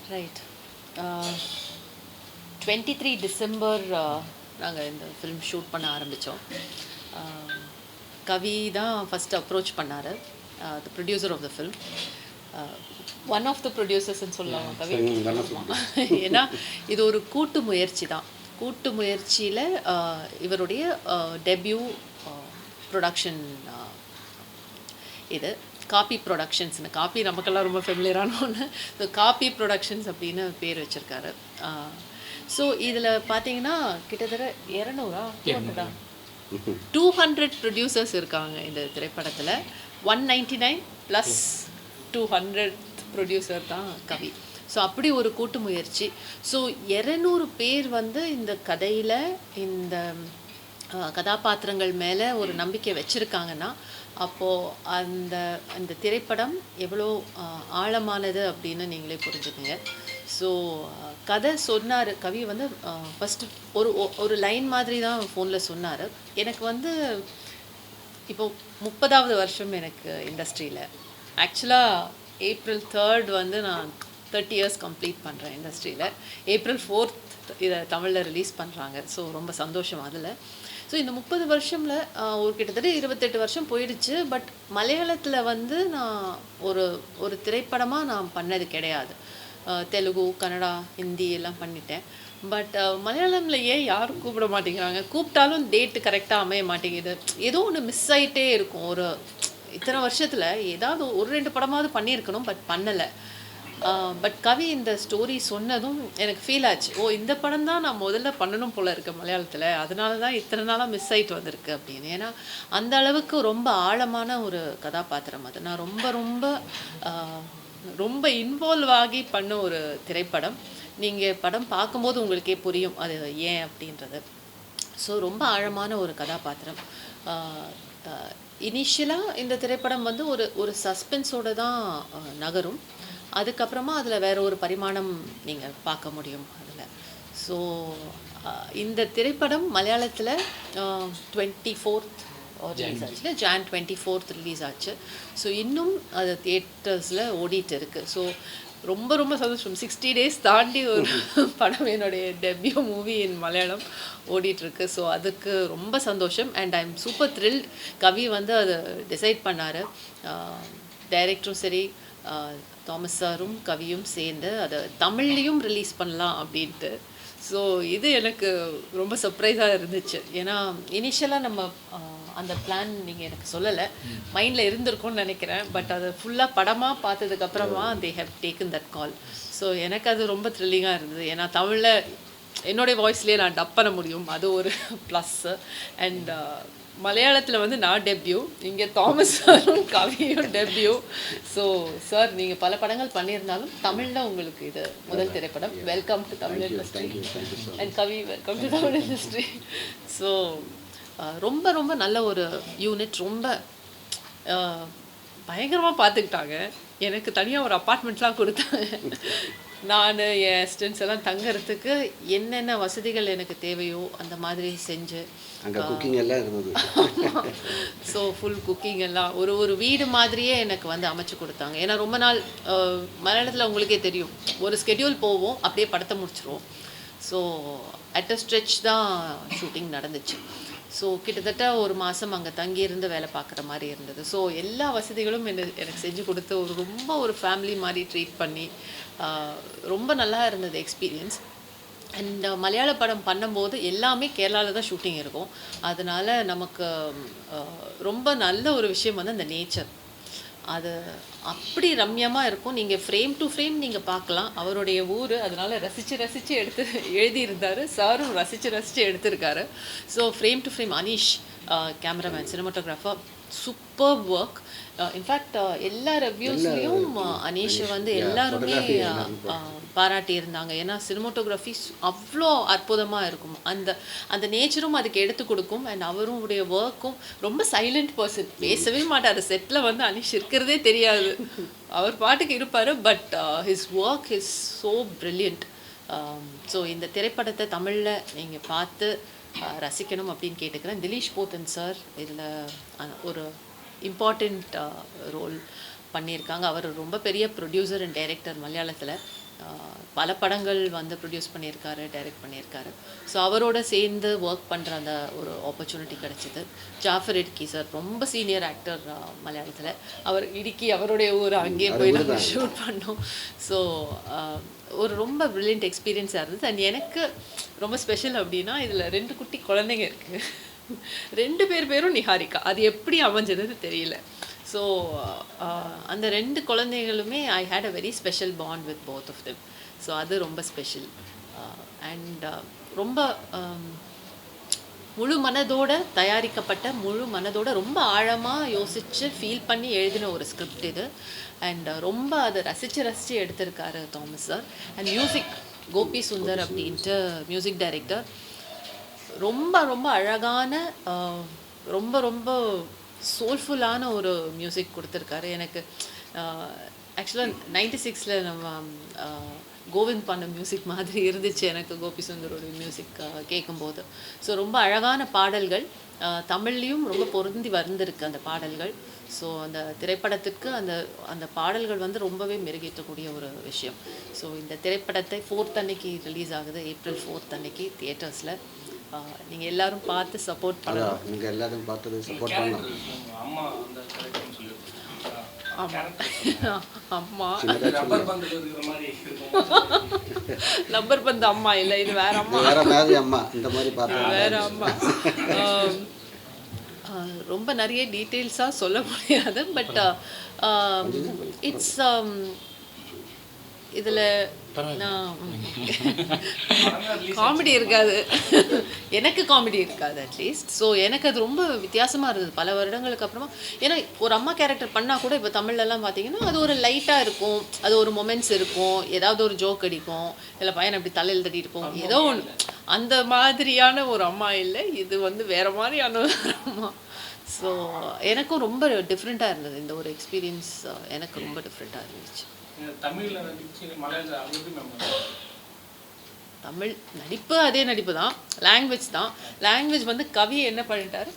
Right. 23 December நாங்கள் இந்த film shoot பண்ண ஆரம்பித்தோம். கவி தான் ஃபஸ்ட்டு அப்ரோச் பண்ணார், the producer of the film. One of the ப்ரொடியூசர்ஸ்ன்னு சொல்லலாம் கவி. ஏன்னா இது ஒரு கூட்டு முயற்சி தான். கூட்டு முயற்சியில் இவருடைய டெபியூ ப்ரொடக்ஷன் இது காப்பி ப்ரொடக்ஷன்ஸ்னு. காப்பி நமக்கெல்லாம் ரொம்ப ஃபெமிலியரான ஒன்று. ஸோ காப்பி ப்ரொடக்ஷன்ஸ் அப்படின்னு பேர் வச்சுருக்காரு. ஸோ இதில் பார்த்தீங்கன்னா கிட்டத்தட்ட 200 ப்ரொடியூசர்ஸ் இருக்காங்க இந்த திரைப்படத்தில். 199 ப்ளஸ் 200 ப்ரொடியூசர் தான் கவி. ஸோ அப்படி ஒரு கூட்டு முயற்சி. ஸோ 200 பேர் வந்து இந்த கதையில், இந்த கதாபாத்திரங்கள் மேலே ஒரு நம்பிக்கை வச்சுருக்காங்கன்னா அப்போது அந்த திரைப்படம் எவ்வளோ ஆழமானது அப்படின்னு நீங்களே புரிஞ்சுக்குங்க. ஸோ கதை சொன்னார் கவி வந்து ஃபஸ்ட்டு ஒரு லைன் மாதிரி தான் ஃபோனில் சொன்னார். எனக்கு வந்து இப்போது 30வது வருஷம் எனக்கு இண்டஸ்ட்ரியில். ஆக்சுவலாக April 3rd வந்து நான் 30 years கம்ப்ளீட் பண்ணுறேன் இண்டஸ்ட்ரியில். April 4th இதை தமிழில் ரிலீஸ் பண்ணுறாங்க. ஸோ ரொம்ப சந்தோஷம் அதில். ஸோ இந்த 30 வருஷமில் ஒரு கிட்டத்தட்ட 28 வருஷம் போயிடுச்சு. பட் மலையாளத்தில் வந்து நான் ஒரு திரைப்படமாக நான் பண்ணது கிடையாது. தெலுங்கு, கன்னடா, ஹிந்தி எல்லாம் பண்ணிட்டேன். பட் மலையாளமில் ஏன் யாரும் கூப்பிட மாட்டேங்கிறாங்க? கூப்பிட்டாலும் டேட்டு கரெக்டாக அமைய மாட்டேங்குது. ஏதோ ஒன்று மிஸ் ஆகிட்டே இருக்கும். இத்தனை வருஷத்தில் ஏதாவது 1-2 படமாவது பண்ணியிருக்கணும், பட் பண்ணலை. பட் கவி இந்த ஸ்டோரி சொன்னதும் எனக்கு ஃபீல் ஆச்சு. இந்த படம் தான் நான் முதல்ல பண்ணணும் போல் இருக்குது மலையாளத்தில். அதனால தான் இத்தனை நாளாக மிஸ் ஆகிட்டு வந்திருக்கு அப்படின்னு. ஏன்னா அந்த அளவுக்கு ரொம்ப ஆழமான ஒரு கதாபாத்திரம் அது. நான் ரொம்ப ரொம்ப ரொம்ப இன்வால்வ் ஆகி பண்ண ஒரு திரைப்படம். நீங்கள் படம் பார்க்கும்போது உங்களுக்கே புரியும் அது ஏன் அப்படின்றது. ஸோ ரொம்ப ஆழமான ஒரு கதாபாத்திரம். இனிஷியலாக இந்த திரைப்படம் வந்து ஒரு சஸ்பென்ஸோடு தான் நகரும். அதுக்கப்புறமா அதில் வேறு ஒரு பரிமாணம் நீங்கள் பார்க்க முடியும் அதில். ஸோ இந்த திரைப்படம் மலையாளத்தில் 24th ரிலீஸ் ஆச்சு. Jan 24th ரிலீஸ் ஆச்சு. ஸோ இன்னும் அது தியேட்டர்ஸில் ஓடிட்டு இருக்குது. ஸோ ரொம்ப ரொம்ப சந்தோஷம். 60 days தாண்டி ஒரு படம் என்னுடைய டெபியூ மூவி இன் மலையாளம் ஓடிட்டுருக்கு. ஸோ அதுக்கு ரொம்ப சந்தோஷம். And I am super thrilled. Kavi வந்து அதை டிசைட் பண்ணார். டைரக்டரும் சரி, தாமஸ் சாரும் கவியும் சேர்ந்து அதை தமிழ்லேயும் ரிலீஸ் பண்ணலாம் அப்படின்ட்டு. ஸோ இது எனக்கு ரொம்ப சர்ப்ரைஸாக இருந்துச்சு. ஏன்னா இனிஷியலாக நம்ம அந்த பிளான் நீங்கள் எனக்கு சொல்லலை, மைண்டில் இருந்திருக்கும்னு நினைக்கிறேன். பட் அதை ஃபுல்லாக படமாக பார்த்ததுக்கப்புறமா they have taken that call. So எனக்கு அது ரொம்ப த்ரில்லிங்காக இருந்தது. ஏன்னா தமிழில் என்னுடைய வாய்ஸ்லேயே நான் டப் பண்ண முடியும், அது ஒரு ப்ளஸ்ஸு. அண்ட் மலையாளத்தில் வந்து நான் டெபியூ, இங்கே தாமஸ் சாரும் கவியும் டெபியூ. ஸோ சார், நீங்கள் பல படங்கள் பண்ணியிருந்தாலும் தமிழில் உங்களுக்கு இது முதல் திரைப்படம். Welcome to Tamil industry. And Kavi, welcome to Tamil industry. So ரொம்ப ரொம்ப நல்ல ஒரு யூனிட். ரொம்ப பயங்கரமாக பார்த்துக்கிட்டாங்க. எனக்கு தனியாக ஒரு அப்பார்ட்மெண்ட்லாம் கொடுத்தாங்க. நான் என் அசிஸ்டன்ஸ் எல்லாம் தங்கறதுக்கு என்னென்ன வசதிகள் எனக்கு தேவையோ அந்த மாதிரி செஞ்சு அங்கே குக்கிங் எல்லாம் இருந்தது. ஸோ ஃபுல் குக்கிங் எல்லாம் ஒரு வீடு மாதிரியே எனக்கு வந்து அமைச்சு கொடுத்தாங்க. ஏன்னா ரொம்ப நாள் மலையாளத்தில் உங்களுக்கே தெரியும், ஒரு ஸ்கெடியூல் போவோம், அப்படியே படத்தை முடிச்சிருவோம். ஸோ அட் அ ஸ்ட்ரெச் தான் ஷூட்டிங் நடந்துச்சு. ஸோ கிட்டத்தட்ட ஒரு மாதம் அங்கே தங்கியிருந்து வேலை பார்க்குற மாதிரி இருந்தது. ஸோ எல்லா வசதிகளும் எனக்கு செஞ்சு கொடுத்து ரொம்ப ஒரு ஃபேமிலி மாதிரி ட்ரீட் பண்ணி ரொம்ப நல்லா இருந்தது எக்ஸ்பீரியன்ஸ். அண்ட் மலையாள படம் பண்ணும்போது எல்லாமே கேரளாவில் தான் ஷூட்டிங் இருக்கும். அதனால் நமக்கு ரொம்ப நல்ல ஒரு விஷயம் வந்து அந்த நேச்சர். அது அப்படி ரம்யமாக இருக்கும். நீங்கள் ஃப்ரேம் டு ஃப்ரேம் நீங்கள் பார்க்கலாம். அவருடைய ஊர், அதனால் ரசித்து எழுதியிருந்தார். சாரும் ரசித்து எடுத்திருக்காரு. So frame to frame Anish cameraman, cinematographer, super work. In fact எல்லா ரிவ்யூஸ்லேயும் அனீஷை வந்து எல்லாருமே பாராட்டி இருந்தாங்க. ஏன்னா சினிமாட்டோகிராஃபி அவ்வளோ அற்புதமாக இருக்கும். அந்த நேச்சரும் அதுக்கு எடுத்து கொடுக்கும். அண்ட் அவருடைய ஒர்க்கும் ரொம்ப சைலண்ட் பர்சன், பேசவே மாட்டார். செட்டில் வந்து அனீஷ் இருக்கிறதே தெரியாது, அவர் பாட்டுக்கு இருப்பார். But his work is so brilliant. So இந்த திரைப்படத்தை தமிழில் நீங்கள் பார்த்து ரசிக்கணும் அப்படின்னு கேட்டுக்கிறேன். திலீஷ் போத்தன் சார் இதில் ஒரு இம்பார்ட்டண்ட் ரோல் பண்ணியிருக்காங்க. அவர் ரொம்ப பெரிய ப்ரொடியூசர் அண்ட் டைரக்டர் மலையாளத்தில். பல படங்கள் வந்து ப்ரொடியூஸ் பண்ணியிருக்காரு, டைரக்ட் பண்ணியிருக்காரு. ஸோ அவரோட சேர்ந்து ஒர்க் பண்ணுற அந்த ஒரு ஆப்பர்ச்சுனிட்டி கிடச்சிது. ஜாஃபர் இடுக்கி சார் ரொம்ப சீனியர் ஆக்டர் மலையாளத்தில். அவர் இடுக்கி அவருடைய ஊர், அங்கேயே போய் நாங்கள் ஷூட் பண்ணோம். ஸோ ஒரு ரொம்ப ப்ரில்லியன்ட் எக்ஸ்பீரியன்ஸாக இருந்தது. அண்ட் எனக்கு ரொம்ப ஸ்பெஷல் அப்படின்னா இதில் 2 குட்டி குழந்தைங்க இருக்குது. 2 பேரும் நிஹாரிகா. அது எப்படி அமைஞ்சதுன்னு தெரியல. ஸோ அந்த 2 குழந்தைகளுமே I had a very special bond with both of them. So அது ரொம்ப ஸ்பெஷல். அண்ட் ரொம்ப முழு மனதோட தயாரிக்கப்பட்ட, முழு மனதோட ரொம்ப ஆழமாக யோசித்து ஃபீல் பண்ணி எழுதின ஒரு ஸ்கிரிப்ட் இது. அண்ட் ரொம்ப அதை ரசித்து எடுத்திருக்காரு Thomas sir. And music Gopi Sundar அப்படின்ட்டு மியூசிக் டைரக்டர் ரொம்ப ரொம்ப அழகான, ரொம்ப ரொம்ப சோல்ஃபுல்லான ஒரு மியூசிக் கொடுத்துருக்காரு. எனக்கு ஆக்சுவலாக 96ல் நம்ம கோவிந்த் பண்ண மியூசிக் மாதிரி இருந்துச்சு எனக்கு கோபி சுந்தரோட மியூசிக் கேட்கும்போது. ஸோ ரொம்ப அழகான பாடல்கள், தமிழ்லேயும் ரொம்ப பொருந்தி வந்திருக்கு அந்த பாடல்கள். ஸோ அந்த திரைப்படத்துக்கு அந்த அந்த பாடல்கள் வந்து ரொம்பவே மெருகேற்றக்கூடிய ஒரு விஷயம். ஸோ இந்த திரைப்படத்தை 4th அன்னைக்கு ரிலீஸ் ஆகுது, April 4th அன்னைக்கு தியேட்டர்ஸில். நீங்கள் எல்லாரும் பார்த்து சப்போர்ட் பண்ணலாம். நீங்கள் எல்லாரும் பார்த்து சப்போர்ட் பண்ணலாம். அம்மா லப்பர் பந்து அம்மா இல்லை, இது வேற அம்மா, அம்மா இந்த மாதிரி பார்த்தா வேற அம்மா. ரொம்ப நிறைய டீட்டெயில்ஸாக சொல்ல முடியாது. பட் இட்ஸ் இதில் காமெடி இருக்காது. எனக்கு காமெடி இருக்காது அட்லீஸ்ட். ஸோ எனக்கு அது ரொம்ப வித்தியாசமாக இருந்தது பல வருடங்களுக்கு அப்புறமா. ஏன்னா ஒரு அம்மா கேரக்டர் பண்ணால் கூட இப்போ தமிழ்லலாம் பார்த்தீங்கன்னா அது ஒரு லைட்டாக இருக்கும், அது ஒரு மொமெண்ட்ஸ் இருக்கும், ஏதாவது ஒரு ஜோக் அடிக்கும், இல்லை பையன் அப்படி தலையில் தட்டி இருக்கும், ஏதோ ஒன்று. அந்த மாதிரியான ஒரு அம்மா இல்லை, இது வந்து வேறு மாதிரியான ஒரு அம்மா. ஸோ எனக்கும் ரொம்ப டிஃப்ரெண்ட்டாக இருந்தது இந்த ஒரு எக்ஸ்பீரியன்ஸ். எனக்கு ரொம்ப டிஃப்ரெண்ட்டாக இருந்துச்சு. தமிழ் நடிப்பு அதே நடிப்பு தான், லாங்குவேஜ் தான். லாங்குவேஜ் வந்து கவி என்ன பண்ணிட்டார்,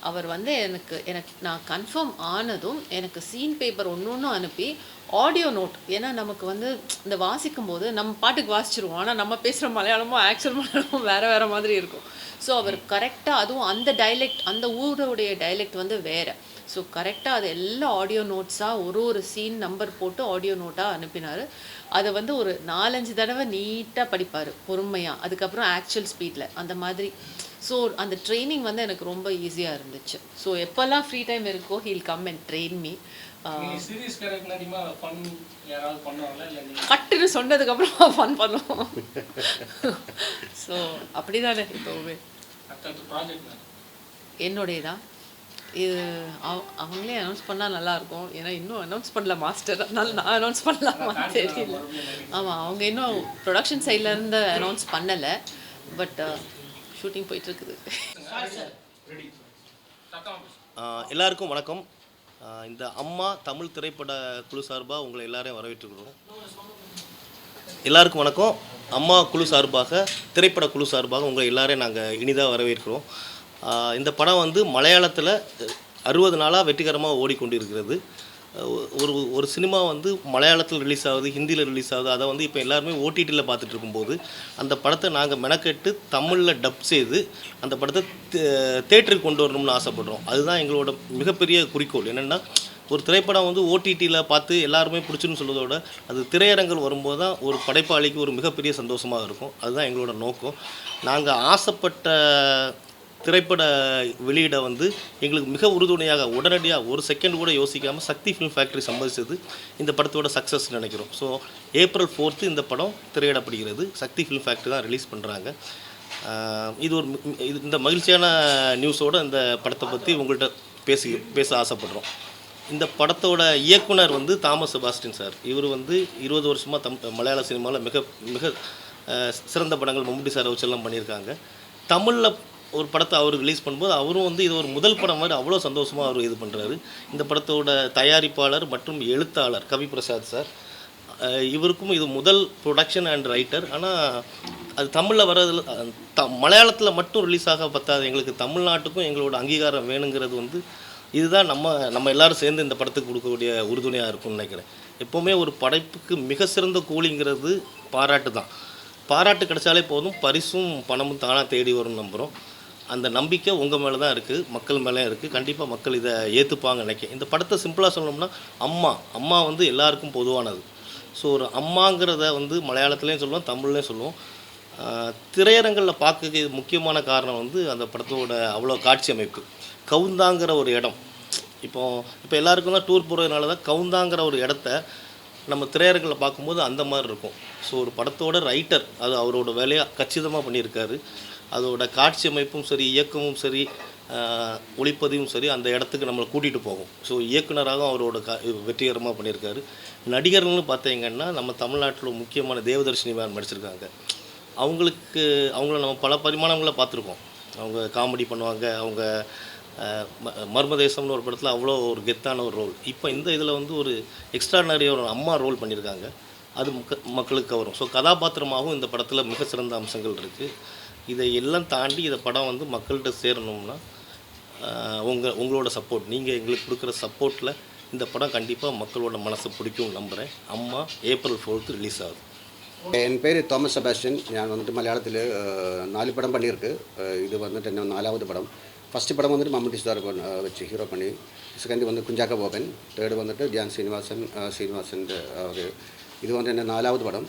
அவர் வந்து எனக்கு நான் கன்ஃபார்ம் ஆனதும் எனக்கு சீன் பேப்பர் ஒன்று அனுப்பி ஆடியோ நோட். ஏன்னா நமக்கு வந்து இந்த வாசிக்கும் போது நம்ம பாட்டுக்கு வாசிச்சிருவோம், ஆனால் நம்ம பேசுகிற மலையாளமும் ஆக்சுவல் மலையாளமும் வேறு மாதிரி இருக்கும். ஸோ அவர் கரெக்டாக, அதுவும் அந்த டைலெக்ட், அந்த ஊருடைய டைலெக்ட் வந்து வேறு. ஸோ கரெக்டாக அது எல்லாம் ஆடியோ நோட்ஸாக ஒரு சீன் நம்பர் போட்டு ஆடியோ நோட்டாக அனுப்பினார். அதை வந்து ஒரு 4-5 தடவை நீட்டாக படிப்பார் பொறுமையாக, அதுக்கப்புறம் ஆக்சுவல் ஸ்பீடில் அந்த மாதிரி. ஸோ அந்த ட்ரைனிங் வந்து எனக்கு ரொம்ப ஈஸியாக இருந்துச்சு. ஸோ எப்போல்லாம் ஃப்ரீ டைம் இருக்கோ he'll come and train me. கட்டுன்னு சொன்னதுக்கப்புறம் ஃபன் பண்ணுவோம். ஸோ அப்படி தானே இப்போவே என்னுடையதான் இது. அவங்களே அனௌன்ஸ் பண்ணால் நல்லாயிருக்கும். ஏன்னா இன்னும் அனௌன்ஸ் பண்ணல மாஸ்டர், அதனால நான் அனௌன்ஸ் பண்ணலாமா தெரியல. ஆமாம், அவங்க இன்னும் ப்ரொடக்ஷன் சைட்லேருந்து அனௌன்ஸ் பண்ணலை. பட் ஷூட்டிங் போயிட்டுருக்குது. எல்லாருக்கும் வணக்கம். இந்த அம்மா தமிழ் திரைப்பட குழு சார்பாக உங்களை எல்லாரையும் வரவேற்றுக்கிறோம். எல்லாருக்கும் வணக்கம். அம்மா குழு சார்பாக, திரைப்பட குழு சார்பாக உங்களை எல்லாரையும் நாங்கள் இனிதாக வரவேற்கிறோம். இந்த படம் வந்து மலையாளத்தில் 60 நாளாக வெற்றிகரமாக ஓடிக்கொண்டிருக்கிறது. ஒரு சினிமா வந்து மலையாளத்தில் ரிலீஸ் ஆகுது, ஹிந்தியில் ரிலீஸ் ஆகுது, அதை வந்து இப்போ எல்லாருமே ஓடிடியில் பார்த்துட்டு இருக்கும்போது அந்த படத்தை நாங்கள் மெனக்கெட்டு தமிழில் டப் செய்து அந்த படத்தை தேட்டருக்கு கொண்டு வரணும்னு ஆசைப்படுறோம். அதுதான் எங்களோட மிகப்பெரிய குறிக்கோள். என்னென்னா ஒரு திரைப்படம் வந்து ஓடிடியில் பார்த்து எல்லாருமே பிடிச்சுன்னு சொல்வதோட அது திரையரங்கில் வரும்போது தான் ஒரு படைப்பாளிக்கு ஒரு மிகப்பெரிய சந்தோஷமாக இருக்கும். அதுதான் எங்களோட நோக்கம். நாங்கள் ஆசைப்பட்ட திரைப்பட வெளியிட வந்து எங்களுக்கு மிக உறுதுணையாக உடனடியாக ஒரு செகண்ட் கூட யோசிக்காமல் சக்தி ஃபிலிம் ஃபேக்ட்ரி சம்பாதிச்சது இந்த படத்தோட சக்ஸஸ் நினைக்கிறோம். ஸோ April 4 இந்த படம் திரையிடப்படுகிறது. சக்தி ஃபிலிம் ஃபேக்ட்ரி தான் ரிலீஸ் பண்ணுறாங்க. இந்த மகிழ்ச்சியான நியூஸோடு இந்த படத்தை பற்றி உங்கள்கிட்ட பேச ஆசைப்படுறோம். இந்த படத்தோட இயக்குனர் வந்து தாமஸ் செபாஸ்டியன் சார். இவர் வந்து 20 வருஷமாக மலையாள சினிமாவில் மிக மிக சிறந்த படங்கள் மம்முட்டி சாரை வச்செல்லாம் பண்ணியிருக்காங்க. தமிழில் ஒரு படத்தை அவர் ரிலீஸ் பண்ணும்போது அவரும் வந்து இது ஒரு முதல் படம் மாதிரி அவ்வளோ சந்தோஷமாக அவர் இது பண்ணுறாரு. இந்த படத்தோட தயாரிப்பாளர் மற்றும் எழுத்தாளர் கவி பிரசாத் சார். இவருக்கும் இது முதல் ப்ரொடக்ஷன் அண்ட் ரைட்டர். ஆனால் அது தமிழில் வர்றதில் மலையாளத்தில் மட்டும் ரிலீஸ் ஆக பத்தாது. எங்களுக்கு தமிழ்நாட்டுக்கும் எங்களோட அங்கீகாரம் வேணுங்கிறது வந்து இதுதான் நம்ம எல்லோரும் சேர்ந்து இந்த படத்துக்கு கொடுக்கக்கூடிய உறுதுணையாக இருக்கும்னு நினைக்கிறேன். எப்போவுமே ஒரு படைப்புக்கு மிக சிறந்த கூலிங்கிறது பாராட்டு தான். பாராட்டு கிடைச்சாலே போதும், பரிசும் பணமும் தானாக தேடி வரும்னு நம்புகிறோம். அந்த நம்பிக்கை உங்கள் மேலே தான் இருக்குது, மக்கள் மேலே இருக்குது. கண்டிப்பாக மக்கள் இதை ஏற்றுப்பாங்க நினைக்கிறேன். இந்த படத்தை சிம்பிளாக சொல்லணும்னா அம்மா வந்து எல்லாருக்கும் பொதுவானது. ஸோ ஒரு அம்மாங்கிறத வந்து மலையாளத்துலேயும் சொல்லுவோம், தமிழ்லேயும் சொல்லுவோம். திரையரங்களில் பார்க்க முக்கியமான காரணம் வந்து அந்த படத்தோட அவ்வளோ காட்சி அமைப்பு. கவுந்தாங்கிற ஒரு இடம், இப்போ எல்லாருக்கும் தான் டூர் போகிறதுனால தான் கவுந்தாங்கிற ஒரு இடத்த நம்ம திரையரங்கில் பார்க்கும்போது அந்த மாதிரி இருக்கும். ஸோ ஒரு படத்தோட ரைட்டர் அது அவரோட வேலையை கச்சிதமாக பண்ணியிருக்காரு. அதோட காட்சி அமைப்பும் சரி, இயக்கமும் சரி, ஒளிப்பதிவும் சரி, அந்த இடத்துக்கு நம்மளை கூட்டிகிட்டு போகும். ஸோ இயக்குனராகவும் அவரோட வெற்றிகரமாக பண்ணியிருக்காரு. நடிகர்கள்னு பார்த்தீங்கன்னா நம்ம தமிழ்நாட்டில் முக்கியமான தேவதர்ஷினி மேம் நடிச்சிருக்காங்க. அவங்கள நம்ம பல பரிமாணங்களை பார்த்துருக்கோம். அவங்க காமெடி பண்ணுவாங்க, அவங்க மர்மதேசம்னு ஒரு படத்தில் அவ்வளோ ஒரு கெத்தான ஒரு ரோல். இப்போ இந்த இதில் வந்து ஒரு எக்ஸ்ட்ரானரி ஒரு அம்மா ரோல் பண்ணியிருக்காங்க. அது மக்களுக்கு வரும். ஸோ கதாபாத்திரமாகவும் இந்த படத்தில் மிக சிறந்த அம்சங்கள் இருக்குது. இதை எல்லாம் தாண்டி இந்த படம் வந்து மக்கள்கிட்ட சேரணும்னா உங்களோட சப்போர்ட், நீங்கள் எங்களுக்கு கொடுக்குற சப்போர்ட்டில் இந்த படம் கண்டிப்பாக மக்களோட மனசை பிடிக்கும்னு நம்புகிறேன். அம்மா April 4th ரிலீஸ் ஆகுது. என் பேர் തോമസ് സെബാസ്റ്റ്യൻ. ഞാൻ വന്നിട്ട് മലയാളത്തിൽ 4 படம் பண்ணியிருக்கு. இது வந்துட்டு என்ன 4வது படம். ஃபஸ்ட்டு படம் வந்துட்டு மம்முட்டி சார் வச்சு ஹீரோ பண்ணி, செகண்ட் வந்து குஞ்சாக்க போபன், தேர்டு வந்துட்டு தியான் சீனிவாசன் அவர். இது வந்து என்ன 4வது படம்.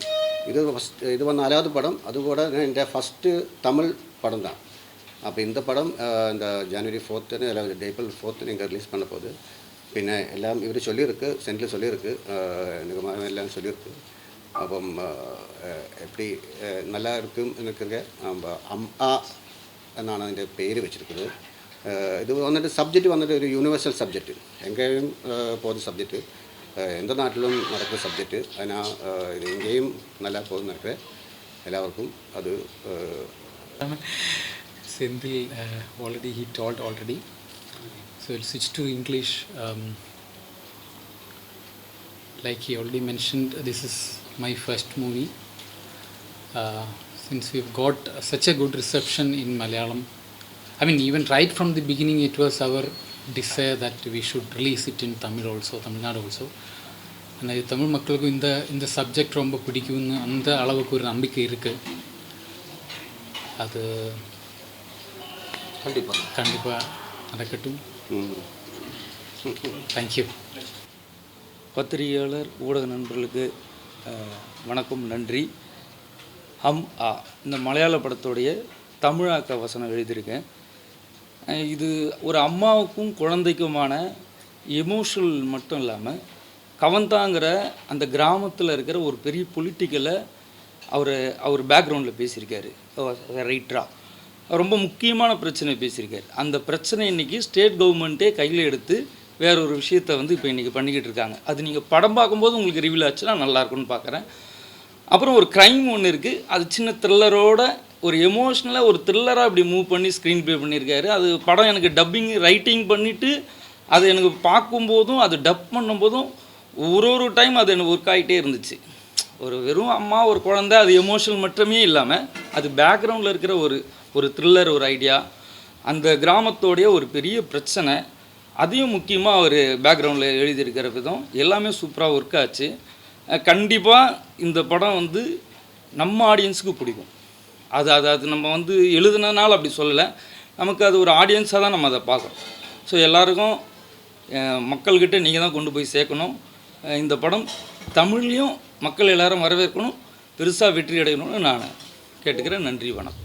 இது 4வது படம். அதுக்கூட എൻ്റെ ஃபஸ்ட்டு தமிழ் படம் தான். அப்போ இந்த படம் இந்த January 4th இல்லை April 4th நீங்கள் ரிலீஸ் பண்ண போகுது. പിന്നെ എല്ലാം ഇവർ ചൊല്ലിയിருக்கு, സെൻറ്റിൽ ചൊല്ലിയിருக்கு, എല്ലാം ചൊല്ലിയിருக்கு. അപ്പം எப்படி நல்லா இருக்கும் எனக்கு அம்மா എന്നാണ് അതിൻ്റെ പേര് വെച്ചിരിക്കുന്നത്. ഇത് വന്നിട്ട് സബ്ജക്റ്റ് വന്നിട്ട് ഒരു യൂണിവേഴ്സൽ സബ്ജക്റ്റ്, എങ്കേയും പോകുന്ന സബ്ജക്റ്റ്, എൻ്റെ നാട്ടിലും നടക്കുന്ന സബ്ജക്റ്റ്. ഇത് എങ്കേയും നല്ല പോകുന്നൊക്കെ എല്ലാവർക്കും അത് Senthil already he told already, so I'll switch to English. Like he already mentioned, this is my first movie. Since we've got such a good reception in Malayalam, I mean even right from the beginning it was our desire that we should release it in Tamil also, Tamil Nadu also. And Tamil மக்களுக்கு இந்த subject ரொம்ப பிடிக்கும்னு அந்த அளவுக்கு ஒரு நம்பிக்கை இருக்குது. அது கண்டிப்பாக நடக்கட்டும். தேங்க்யூ. பத்திரிகையாளர் ஊடக நண்பர்களுக்கு வணக்கம், நன்றி. இந்த மலையாள படத்தோடைய தமிழாக்க வசனம் எழுதியிருக்கேன். இது ஒரு அம்மாவுக்கும் குழந்தைக்குமான எமோஷனல் மட்டும் இல்லாமல் கவந்தாங்கிற அந்த கிராமத்தில் இருக்கிற ஒரு பெரிய பொலிட்டிக்கலை அவர் பேக்ரவுண்டில் பேசியிருக்காரு. ரைட்டராக ரொம்ப முக்கியமான பிரச்சனை பேசியிருக்காரு. அந்த பிரச்சனை இன்றைக்கி ஸ்டேட் கவர்மெண்ட்டே கையில் எடுத்து வேற ஒரு விஷயத்தை வந்து இப்போ இன்றைக்கி பண்ணிக்கிட்டு இருக்காங்க. அது நீங்கள் படம் பார்க்கும்போது உங்களுக்கு ரிவீல் ஆச்சுன்னா நல்லாயிருக்குன்னு பார்க்குறேன். அப்புறம் ஒரு க்ரைம் ஒன்று இருக்குது, அது சின்ன த்ரில்லரோட ஒரு எமோஷ்னலாக ஒரு த்ரில்லராக அப்படி மூவ் பண்ணி ஸ்க்ரீன் ப்ளே பண்ணியிருக்காரு. அது படம் எனக்கு டப்பிங் ரைட்டிங் பண்ணிவிட்டு அது எனக்கு பார்க்கும்போதும் அது டப் பண்ணும்போதும் ஒரு டைம் அது எனக்கு ஒர்க் ஆகிட்டே இருந்துச்சு. ஒரு வெறும் அம்மா ஒரு குழந்தை அது எமோஷனல் மட்டுமே இல்லாமல் அது பேக்ரவுண்டில் இருக்கிற ஒரு த்ரில்லர், ஒரு ஐடியா, அந்த கிராமத்தோடைய ஒரு பெரிய பிரச்சனை, அதையும் முக்கியமாக அவர் பேக்ரவுண்டில் எழுதியிருக்கிற விதம் எல்லாமே சூப்பராக ஒர்க் ஆச்சு. கண்டிப்பாக இந்த படம் வந்து நம்ம ஆடியன்ஸுக்கு பிடிக்கும். அது நம்ம வந்து எழுதுனதுனால அப்படி சொல்லலை, நமக்கு அது ஒரு ஆடியன்ஸாக தான் நம்ம அதை பார்க்குறோம். ஸோ எல்லாருக்கும் மக்கள்கிட்ட நீங்கள் தான் கொண்டு போய் சேர்க்கணும். இந்த படம் தமிழ்லேயும் மக்கள் எல்லாரும் வரவேற்கணும், பெருசாக வெற்றி அடையணும்னு நான் கேட்டுக்கிறேன். நன்றி, வணக்கம்.